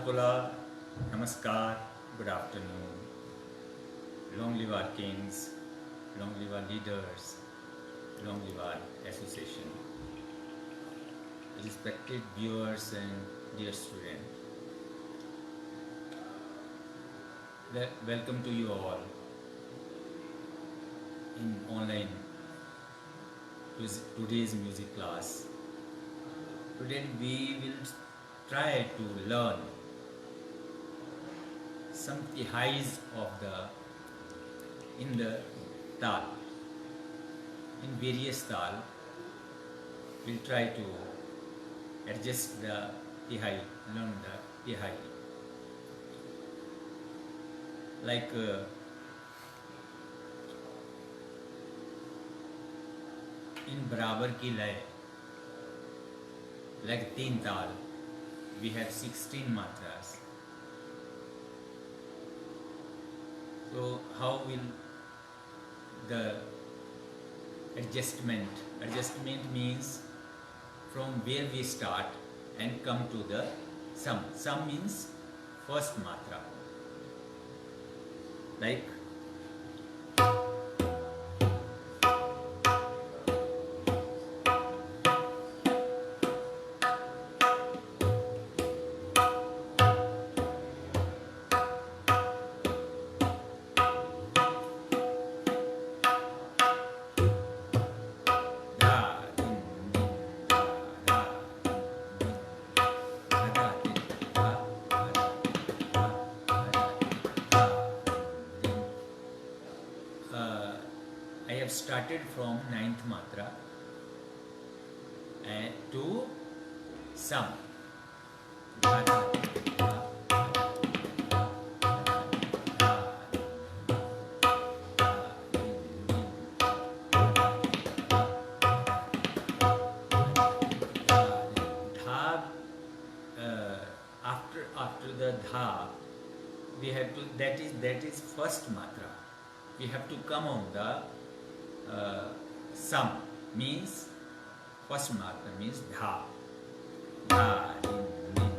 Pola, Namaskar, good afternoon. Long live our kings, long live our leaders, long live our association. Respected viewers and dear students, welcome to you all in online today's music class. Today we will try to learn some tihais of the tal. In various tal, we'll try to adjust the tihai, learn the tihai. Like in बराबर की लय, like तीन ताल, we have 16 matras. So how will the adjustment? Adjustment means from where we start and come to the sum. Sum means first matra. Like I have started from ninth matra and to sum. After the dha, we have to that is first matra. We have to come on the sum, means first matra means dha. Dha, din, din,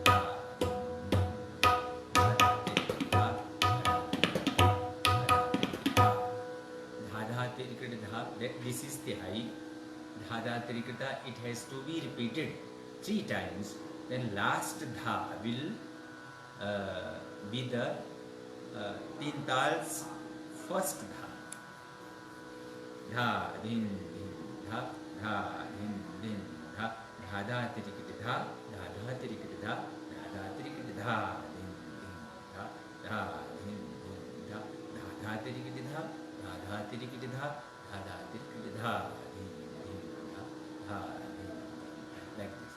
dha, dha, dha, dha, tirikata, dha. This is tihai. Dha, dha, tirikata. It has to be repeated 3 times. Then last dha will be the तीन taals first dha. Dha, din, din, dha, dha, din, din, dha, dha, dha, tirikiti, dha, dha, dha, tirikiti, dha, dha, dha, tirikiti, dha, din, din, dha, dha, din, din, dha, dha, dha, tirikiti, dha, dha, dha, tirikiti, dha, dha, dha, tirikiti, dha, din, din, dha, dha, din, din, like this.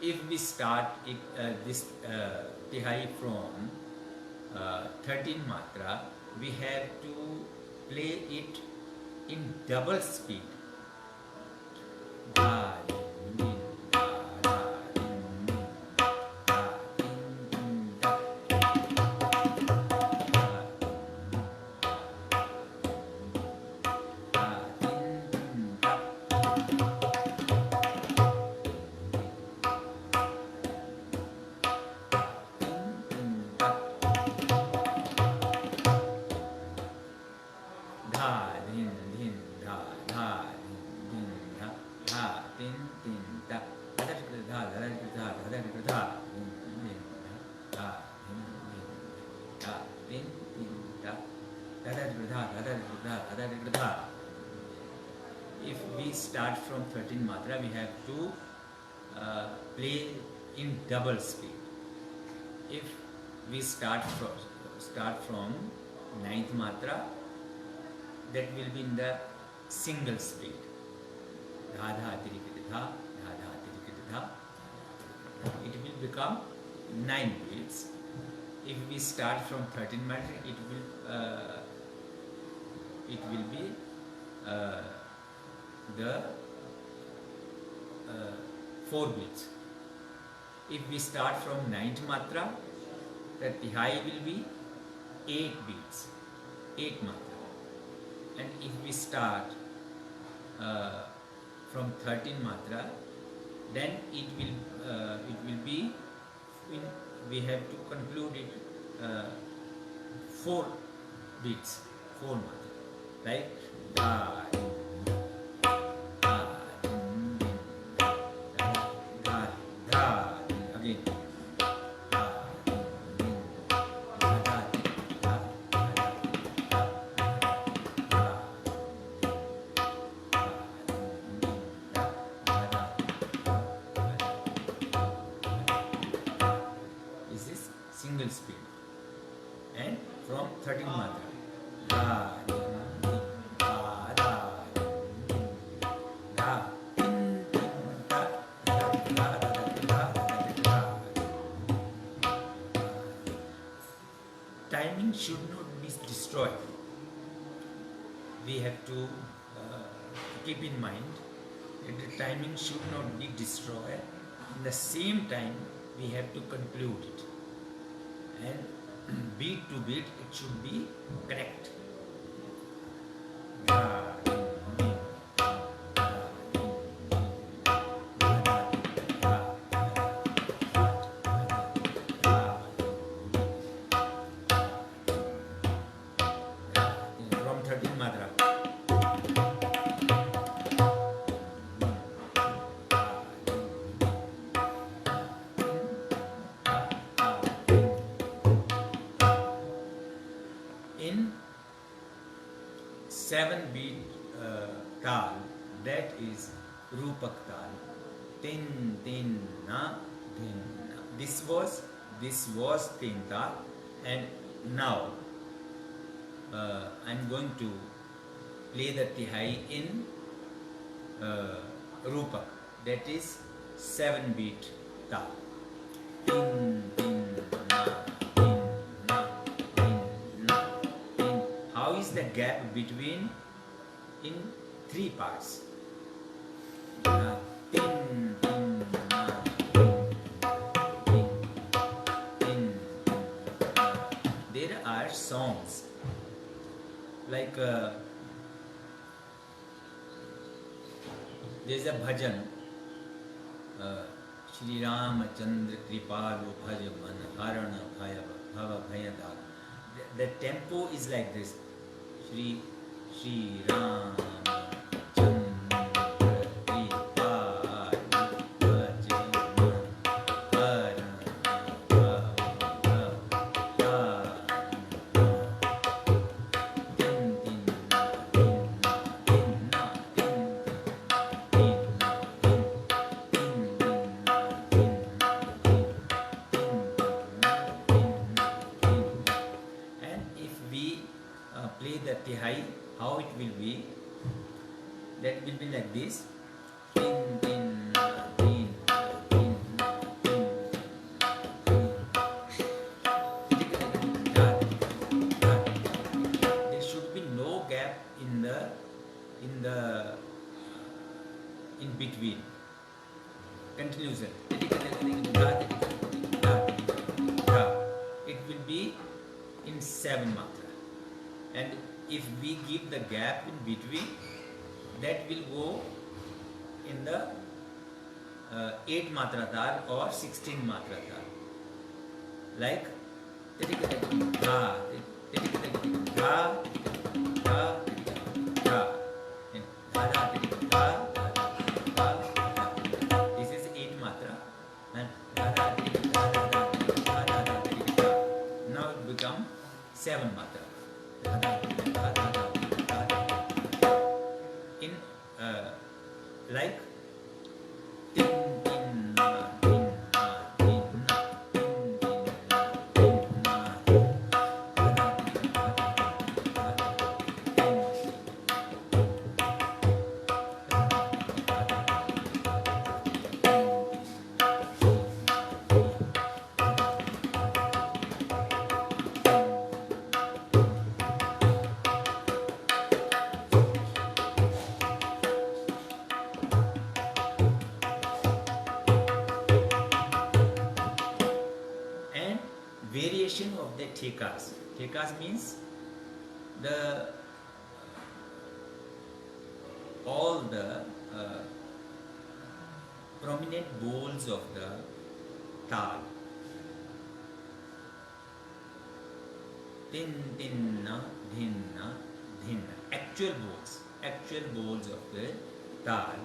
If we start this tihai from 13 matra, we have to play it in double speed. Dha, din, din, dha, dha, din, din, dha, din, din, dha, dha, din, din, dha. Dha, din, din, dha, dha, din, din, dha, dha, din, din, dha, dha, dha, dha, dha, dha, dha, dha, dha, din, din, dha, din, din, dha, din, din, dha, dha, dha, dha, dha, dha. If we start from 13 matra, we have to play in double speed. If we start from ninth matra, that will be in the single speed. Dha, dha, tirikiti, dha, dha, dha, tirikiti, dha. It will become 9 beats. If we start from 13 matra, it will be the 4 beats. If we start from ninth matra, the tihai will be 8 beats, 8 matra. and if we start from 13 matra, then it will be we have to conclude it 4 beats, 4 matra, right? Da, da, da, da, again. This is single speed, and from 13 matra. Da, da, da, da, din, din, da, da, da, da, da, da, da. Timing should not be destroyed. We have to keep in mind that the timing should not be destroyed. In the same time, we have to conclude it, and beat to beat it should be correct. From 13 matra. In 7 beat tal, that is Rupak tal. Tin, tin, na, tin, na. This was tin tal, and now I'm going to play the Tihai in Rupak, that is 7 beat tal. Tin, tin, na, tin, na, tin, na, tin. How is the gap between in 3 parts? Tin, tin, na, tin, tin, na. There are songs like there's a bhajan, Shri Ramachandra Kripalu Bhaja Man Harana Bhava Bhayada. The tempo is like this. Shri Ramachandra Kripalu Bhaja Man Harana Bhava Bhayada. Play the Tihai, how it will be? That will be like this. Tin, tin, tin, tin, tin. There should be no gap in between. Continuation. It will be in 7 matra. And if we give the gap in between, that will go in the 8 matra tal or 16 matra tal. Like this is 8 matra, and now it become 7 matra. In like tin, tin, na, tin, na, tin, na, tin, tin, na, tin, na, variation of the thekas. Thekas means the all the prominent bowls of the tal. Tin, tinna, dhinna, dhinna. Actual bowls of the tal.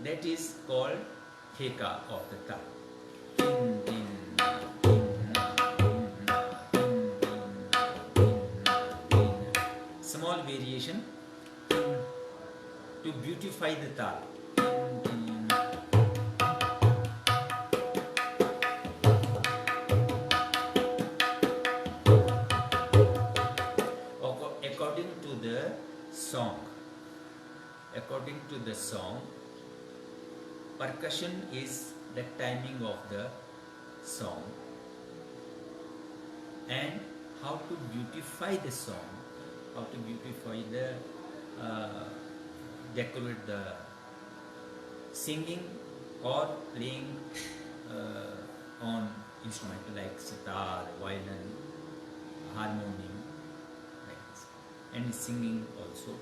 That is called theka of the tal. Tin, tinna, dhinna, dhinna, tin, tinna, dhinna, dhinna. Small variation to beautify the tal. According to the song, percussion is the timing of the song, and how to beautify the song, how to beautify the decorate the singing or playing on instrument like sitar, violin, harmonium, like this, and singing also.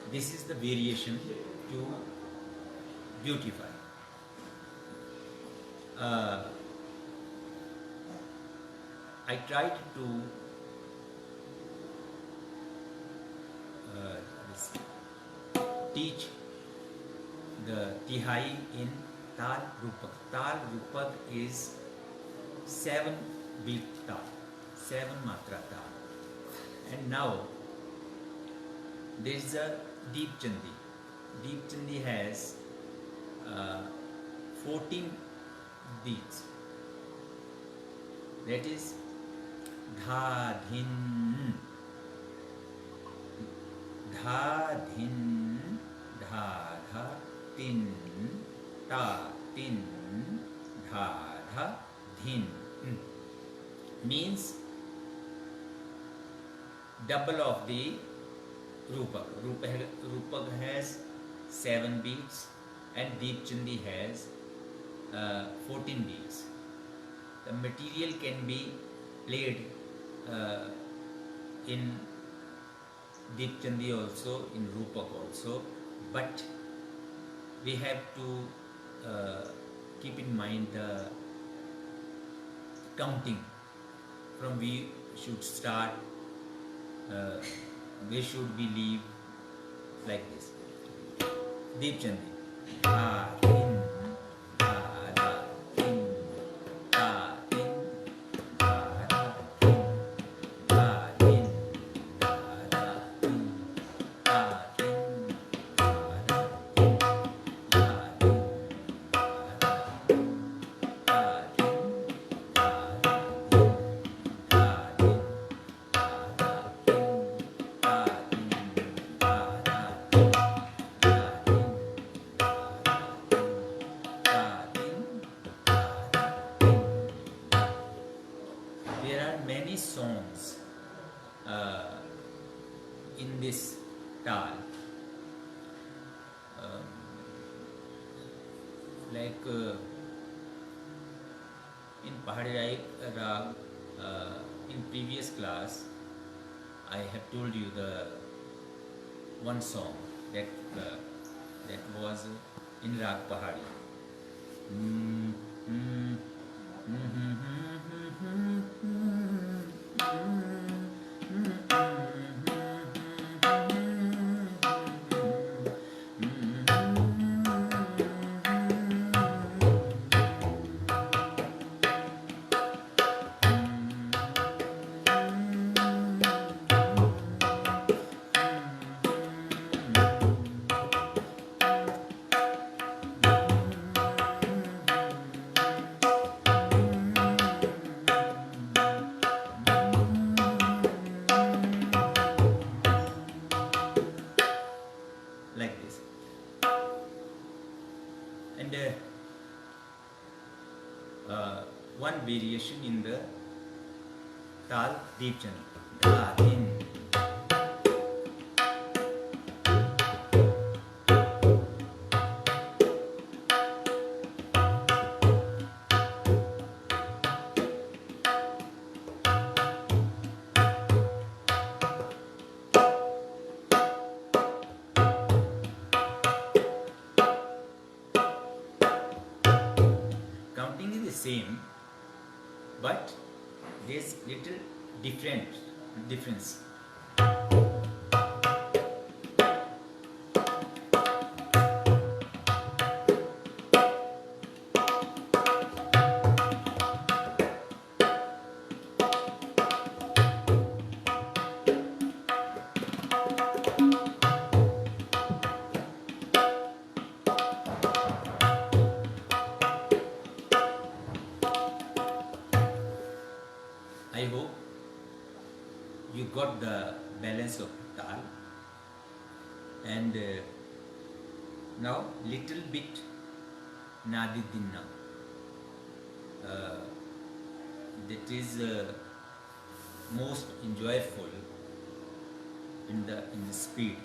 This is the variation to beautify. I tried to teach the Tihai in Tal Rupak. Tal Rupak is 7 beat Tal, 7 matra Tal. And now there is a Deep Chandi. Deep Chandi has 14 beats. That is dha dhin, dha dhin, dha dha, tin, ta tin, dha dha, dhin. Means double of the Rupak. Rupak has 7 beats and Deep Chandi has 14 beats. The material can be played in Deep Chandi also, in Rupak also, but we have to keep in mind the counting. From we should start, we should be leave like this. Deep Chandi. Ah, tin, ah, da, tin, ah, tin, ah, da, tin, ah, tin, ah, da, tin, ah, tin, ah, da, tin, ah, tin, ah, da, tin, ah, tin, ah, da, tin, ah, tin, ah, da, there are many songs in this tal. Like in Pahari Rag, in previous class, I have told you the one song that was in Rag Pahari. one variation in the Tal deep channel. Dha, din. Counting is the same, but there's little difference. I hope you got the balance of Tal, and now little bit Nadi Dinna. That is most enjoyable in the speed.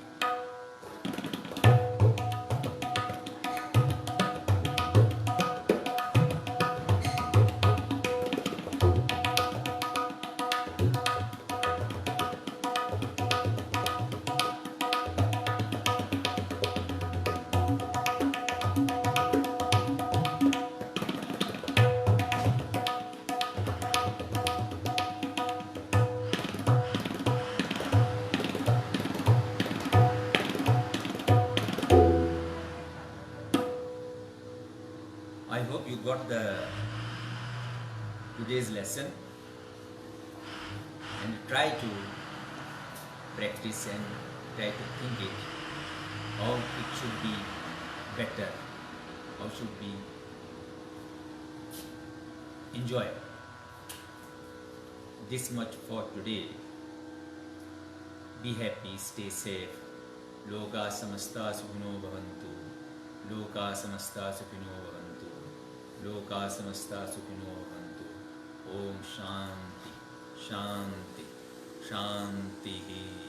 I hope you got the today's lesson, and try to practice and try to think it how it should be better, how should be enjoy. This much for today. Be happy, stay safe. Loka samasta sukhino bhavantu. Loka samasta sukhino bhavantu. Loka samasta sukhino bhavantu. Om Shanti, Shanti, Shanti.